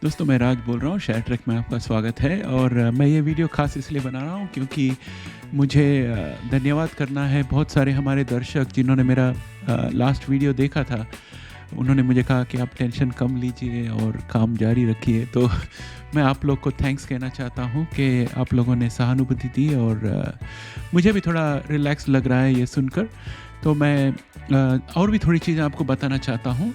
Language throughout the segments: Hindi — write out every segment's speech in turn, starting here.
दोस्तों मैं राज बोल रहा हूँ, शेयर ट्रैक में आपका स्वागत है। और मैं ये वीडियो ख़ास इसलिए बना रहा हूँ क्योंकि मुझे धन्यवाद करना है बहुत सारे हमारे दर्शक जिन्होंने मेरा लास्ट वीडियो देखा था। उन्होंने मुझे कहा कि आप टेंशन कम लीजिए और काम जारी रखिए। तो मैं आप लोग को थैंक्स कहना चाहता हूँ कि आप लोगों ने सहानुभूति दी और मुझे भी थोड़ा रिलैक्स लग रहा है ये सुनकर। तो मैं और भी थोड़ी चीज़ें आपको बताना चाहता हूँ।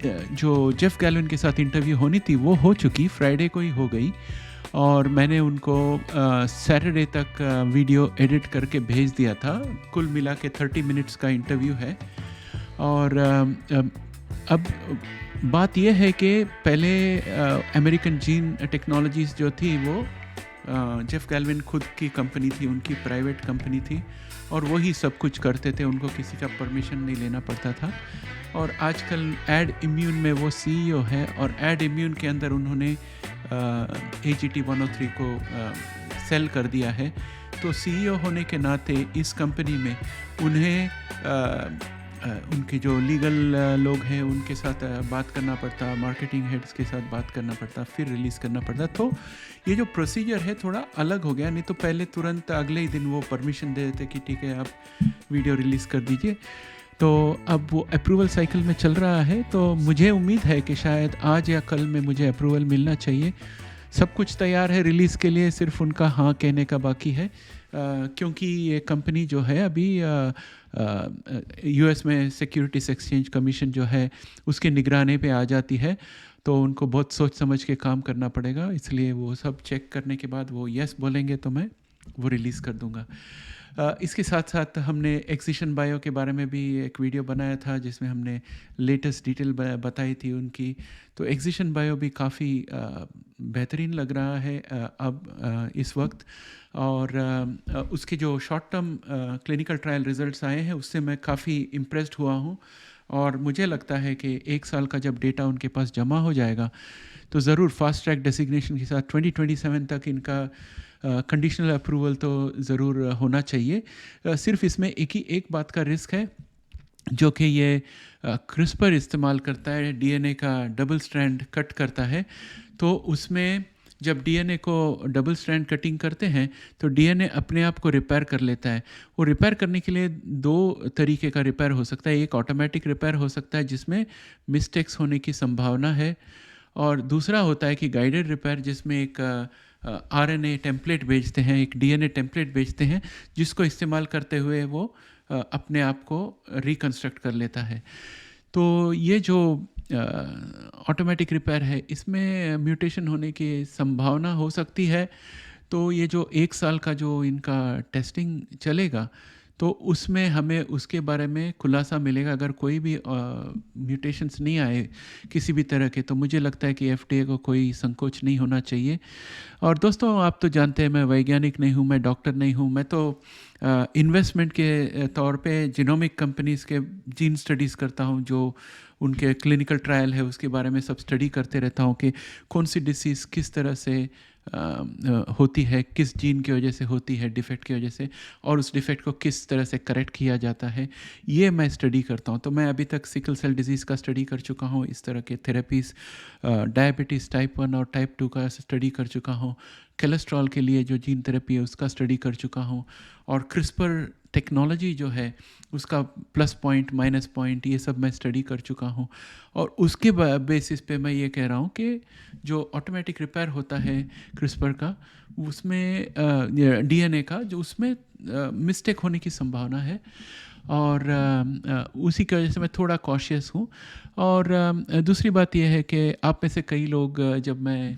जो जेफ गैलविन के साथ इंटरव्यू होनी थी वो हो चुकी, फ्राइडे को ही हो गई और मैंने उनको सैटरडे तक वीडियो एडिट करके भेज दिया था। कुल मिला के 30 मिनट्स का इंटरव्यू है। और अब बात यह है कि पहले अमेरिकन जीन टेक्नोलॉजीज़ जो थी वो जेफ गैलविन खुद की कंपनी थी, उनकी प्राइवेट कंपनी थी और वही सब कुछ करते थे, उनको किसी का परमिशन नहीं लेना पड़ता था। और आजकल एड इम्यून में वो सीईओ है और एड इम्यून के अंदर उन्होंने AGT103 को सेल कर दिया है। तो सीईओ होने के नाते इस कंपनी में उन्हें उनके जो लीगल लोग हैं उनके साथ बात करना पड़ता, मार्केटिंग हेड्स के साथ बात करना पड़ता, फिर रिलीज़ करना पड़ता। तो ये जो प्रोसीजर है थोड़ा अलग हो गया। नहीं तो पहले तुरंत अगले ही दिन वो परमिशन दे देते कि ठीक है आप वीडियो रिलीज़ कर दीजिए। तो अब वो अप्रूवल साइकिल में चल रहा है। तो मुझे उम्मीद है कि शायद आज या कल में मुझे अप्रूवल मिलना चाहिए। सब कुछ तैयार है रिलीज़ के लिए, सिर्फ उनका हाँ कहने का बाकी है। क्योंकि ये कंपनी जो है अभी US में सिक्योरिटीज एक्सचेंज कमीशन जो है उसके निगरानी पे आ जाती है। तो उनको बहुत सोच समझ के काम करना पड़ेगा, इसलिए वो सब चेक करने के बाद वो यस बोलेंगे तो मैं वो रिलीज़ कर दूंगा। इसके साथ साथ हमने एक्सिशन बायो के बारे में भी एक वीडियो बनाया था जिसमें हमने लेटेस्ट डिटेल बताई थी उनकी। तो एक्सिशन बायो भी काफ़ी बेहतरीन लग रहा है अब इस वक्त। और उसके जो short term clinical trial results आए हैं उससे मैं काफ़ी इम्प्रेस्ड हुआ हूँ। और मुझे लगता है कि 1 साल का जब डेटा उनके पास जमा हो जाएगा तो ज़रूर फास्ट ट्रैक डेसिग्नेशन के साथ 2027 तक इनका कंडीशनल अप्रूवल तो ज़रूर होना चाहिए। सिर्फ इसमें एक बात का रिस्क है जो कि ये क्रिस्पर इस्तेमाल करता है, DNA का डबल स्ट्रैंड कट करता है। तो उसमें जब DNA को डबल स्ट्रैंड कटिंग करते हैं तो DNA अपने आप को रिपेयर कर लेता है। वो रिपेयर करने के लिए 2 तरीके का रिपेयर हो सकता है। एक ऑटोमेटिक रिपेयर हो सकता है जिसमें मिस्टेक्स होने की संभावना है, और दूसरा होता है कि गाइडेड रिपेयर जिसमें एक RNA टेम्पलेट भेजते हैं, एक DNA टेम्पलेट भेजते हैं जिसको इस्तेमाल करते हुए वो अपने आप को रिकन्स्ट्रक्ट कर लेता है। तो ये जो ऑटोमेटिक रिपेयर है इसमें म्यूटेशन होने की संभावना हो सकती है। तो ये जो 1 साल का जो इनका टेस्टिंग चलेगा तो उसमें हमें उसके बारे में खुलासा मिलेगा। अगर कोई भी म्यूटेशंस नहीं आए किसी भी तरह के तो मुझे लगता है कि FDA को कोई संकोच नहीं होना चाहिए। और दोस्तों आप तो जानते हैं मैं वैज्ञानिक नहीं हूँ, मैं डॉक्टर नहीं हूँ, मैं तो इन्वेस्टमेंट के तौर पे जीनोमिक कंपनीज़ के जीन स्टडीज़ करता हूँ, जो उनके क्लिनिकल ट्रायल है उसके बारे में सब स्टडी करते रहता हूँ कि कौन सी डिसीज़ किस तरह से होती है, किस जीन की वजह से होती है, डिफेक्ट की वजह से, और उस डिफेक्ट को किस तरह से करेक्ट किया जाता है, ये मैं स्टडी करता हूँ। तो मैं अभी तक सिकल सेल डिजीज़ का स्टडी कर चुका हूँ, इस तरह के थेरेपीज़, डायबिटीज़ टाइप 1 और टाइप 2 का स्टडी कर चुका हूँ, कोलेस्ट्रॉल के लिए जो जीन थेरेपी है उसका स्टडी कर चुका हूँ, और क्रिस्पर टेक्नोलॉजी जो है उसका प्लस पॉइंट माइनस पॉइंट ये सब मैं स्टडी कर चुका हूँ। और उसके बेसिस पे मैं ये कह रहा हूँ कि जो ऑटोमेटिक रिपेयर होता है क्रिस्पर का उसमें DNA का जो उसमें मिस्टेक होने की संभावना है, और उसी की वजह से मैं थोड़ा कॉशियस हूँ। और दूसरी बात यह है कि आप में से कई लोग जब मैं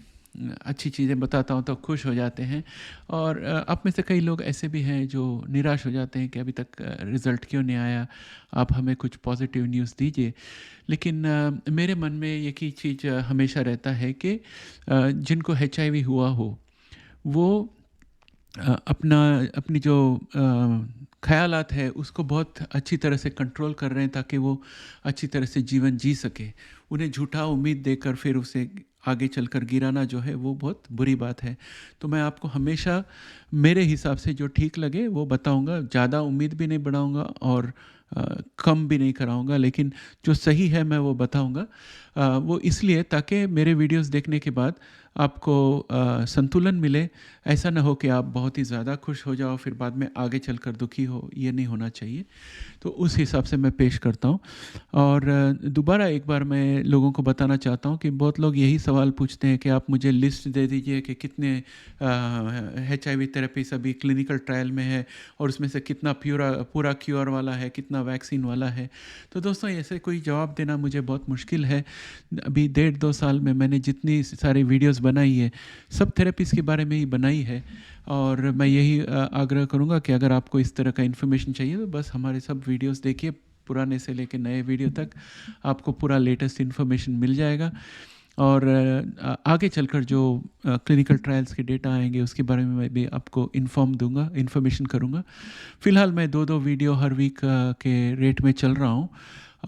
अच्छी चीज़ें बताता हूँ तो खुश हो जाते हैं, और आप में से कई लोग ऐसे भी हैं जो निराश हो जाते हैं कि अभी तक रिज़ल्ट क्यों नहीं आया, आप हमें कुछ पॉजिटिव न्यूज़ दीजिए। लेकिन मेरे मन में एक ही चीज़ हमेशा रहता है कि जिनको HIV हुआ हो वो अपनी जो ख़यालात है उसको बहुत अच्छी तरह से कंट्रोल कर रहे हैं ताकि वो अच्छी तरह से जीवन जी सके। उन्हें झूठा उम्मीद देकर फिर उसे आगे चलकर गिराना जो है वो बहुत बुरी बात है। तो मैं आपको हमेशा मेरे हिसाब से जो ठीक लगे वो बताऊंगा, ज़्यादा उम्मीद भी नहीं बढ़ाऊंगा और कम भी नहीं कराऊंगा, लेकिन जो सही है मैं वो बताऊंगा। वो इसलिए ताकि मेरे वीडियोस देखने के बाद आपको संतुलन मिले। ऐसा ना हो कि आप बहुत ही ज़्यादा खुश हो जाओ फिर बाद में आगे चलकर दुखी हो, ये नहीं होना चाहिए। तो उस हिसाब से मैं पेश करता हूँ। और दोबारा एक बार मैं लोगों को बताना चाहता हूँ कि बहुत लोग यही सवाल पूछते हैं कि आप मुझे लिस्ट दे दीजिए कि कितने HIV थेरेपीज अभी क्लिनिकल ट्रायल में है और उसमें से कितना पूरा क्योर वाला है, कितना वैक्सीन वाला है। तो दोस्तों ऐसे कोई जवाब देना मुझे बहुत मुश्किल है। अभी 1.5-2 साल में मैंने जितनी सारी वीडियोस बनाई है सब थेरेपीज़ के बारे में ही बनाई है। और मैं यही आग्रह करूँगा कि अगर आपको इस तरह का इन्फॉर्मेशन चाहिए तो बस हमारे सब वीडियोस देखिए, पुराने से लेकर नए वीडियो तक आपको पूरा लेटेस्ट इन्फॉर्मेशन मिल जाएगा। और आगे चलकर जो क्लिनिकल ट्रायल्स के डेटा आएंगे उसके बारे में मैं भी आपको इन्फॉर्मेशन करूँगा। फ़िलहाल मैं 2-2 वीडियो हर वीक के रेट में चल रहा हूँ।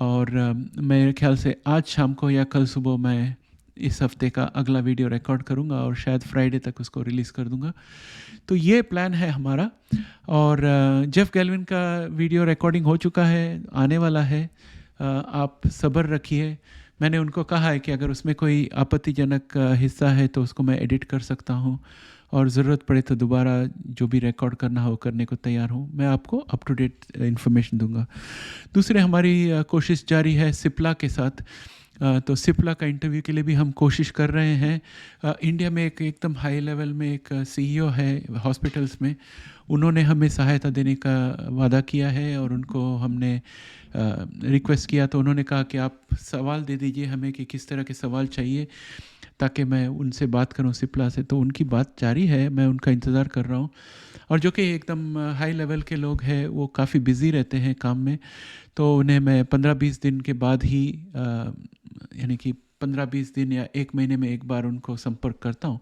और मेरे ख्याल से आज शाम को या कल सुबह मैं इस हफ्ते का अगला वीडियो रिकॉर्ड करूँगा और शायद फ्राइडे तक उसको रिलीज़ कर दूँगा। तो ये प्लान है हमारा। और जेफ गैल्विन का वीडियो रिकॉर्डिंग हो चुका है, आने वाला है। आप सब्र रखिए। मैंने उनको कहा है कि अगर उसमें कोई आपत्तिजनक हिस्सा है तो उसको मैं एडिट कर सकता हूँ और ज़रूरत पड़े तो दोबारा जो भी रिकॉर्ड करना हो करने को तैयार हूँ। मैं आपको अप टू डेट इन्फॉर्मेशन दूंगा। दूसरे हमारी कोशिश जारी है सिप्ला के साथ। तो सिप्ला का इंटरव्यू के लिए भी हम कोशिश कर रहे हैं। इंडिया में एकदम हाई लेवल में एक CEO है हॉस्पिटल्स में, उन्होंने हमें सहायता देने का वादा किया है और उनको हमने रिक्वेस्ट किया तो उन्होंने कहा कि आप सवाल दे दीजिए हमें कि किस तरह के सवाल चाहिए ताकि मैं उनसे बात करूं सिप्ला से। तो उनकी बात जारी है, मैं उनका इंतज़ार कर रहा हूं। और जो कि एकदम हाई लेवल के लोग हैं वो काफ़ी बिज़ी रहते हैं काम में, तो उन्हें मैं 15-20 दिन के बाद ही यानी कि 15-20 दिन या 1 महीने में एक बार उनको संपर्क करता हूँ।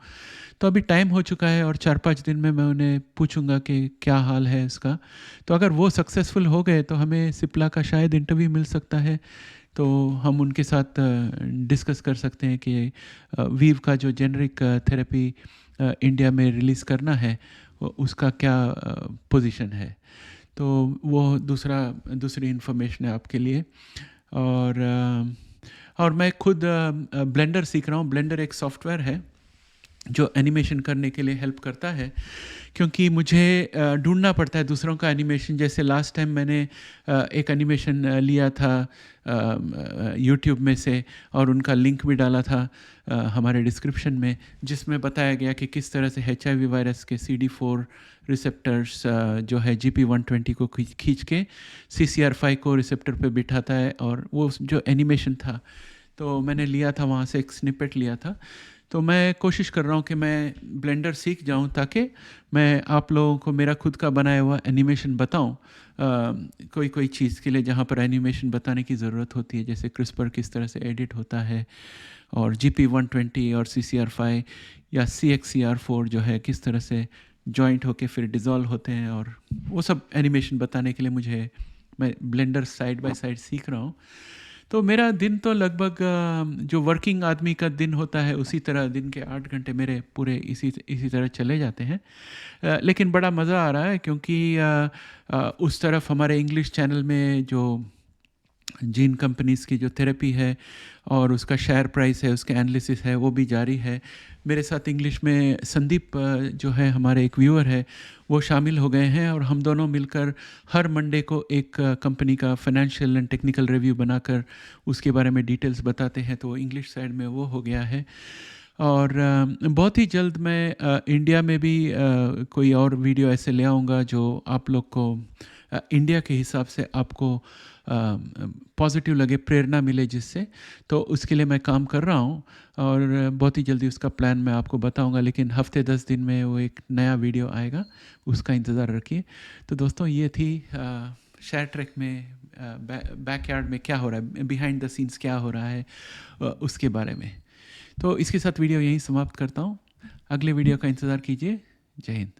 तो अभी टाइम हो चुका है और 4-5 दिन में मैं उन्हें पूछूंगा कि क्या हाल है इसका। तो अगर वो सक्सेसफुल हो गए तो हमें सिप्ला का शायद इंटरव्यू मिल सकता है। तो हम उनके साथ डिस्कस कर सकते हैं कि वीव का जो जेनरिक थेरेपी इंडिया में रिलीज़ करना है उसका क्या पोजीशन है। तो वो दूसरी इन्फॉर्मेशन है आपके लिए। और मैं खुद ब्लेंडर सीख रहा हूँ। ब्लेंडर एक सॉफ्टवेयर है जो एनिमेशन करने के लिए हेल्प करता है, क्योंकि मुझे ढूंढना पड़ता है दूसरों का एनिमेशन। जैसे लास्ट टाइम मैंने एक एनिमेशन लिया था यूट्यूब में से और उनका लिंक भी डाला था हमारे डिस्क्रिप्शन में, जिसमें बताया गया कि किस तरह से HIV वायरस के CD4 रिसेप्टर्स जो है GP120 को खींच के CCR5 को रिसेप्टर पे बिठाता है। और वो जो एनिमेशन था तो मैंने लिया था वहाँ से, एक स्निपेट लिया था। तो मैं कोशिश कर रहा हूँ कि मैं ब्लेंडर सीख जाऊँ ताकि मैं आप लोगों को मेरा खुद का बनाया हुआ एनिमेशन बताऊँ कोई चीज़ के लिए जहाँ पर एनिमेशन बताने की ज़रूरत होती है, जैसे क्रिस्पर किस तरह से एडिट होता है और GP120 और CCR5 या CXCR4 जो है किस तरह से जॉइंट होके फिर डिज़ोल्व होते हैं, और वो सब एनिमेशन बताने के लिए मैं ब्लेंडर साइड बाय साइड सीख रहा हूँ। तो मेरा दिन तो लगभग जो वर्किंग आदमी का दिन होता है उसी तरह दिन के 8 घंटे मेरे पूरे इसी तरह चले जाते हैं। लेकिन बड़ा मज़ा आ रहा है क्योंकि उस तरफ हमारे इंग्लिश चैनल में जो जीन कंपनीज़ की जो थेरेपी है और उसका शेयर प्राइस है, उसके एनालिसिस है, वो भी जारी है। मेरे साथ इंग्लिश में संदीप जो है हमारे एक व्यूअर है, वो शामिल हो गए हैं और हम दोनों मिलकर हर मंडे को एक कंपनी का फाइनेंशियल एंड टेक्निकल रिव्यू बनाकर उसके बारे में डिटेल्स बताते हैं। तो इंग्लिश साइड में वो हो गया है। और बहुत ही जल्द मैं इंडिया में भी कोई और वीडियो ऐसे ले आऊँगा जो आप लोग को इंडिया के हिसाब से आपको पॉजिटिव लगे, प्रेरणा मिले जिससे। तो उसके लिए मैं काम कर रहा हूँ और बहुत ही जल्दी उसका प्लान मैं आपको बताऊंगा। लेकिन हफ्ते 10 दिन में वो एक नया वीडियो आएगा, उसका इंतज़ार रखिए। तो दोस्तों ये थी शेयर ट्रैक में बैकयार्ड में क्या हो रहा है, बिहाइंड द सीन्स क्या हो रहा है उसके बारे में। तो इसके साथ वीडियो यहीं समाप्त करता हूँ। अगले वीडियो का इंतज़ार कीजिए। जय हिंद।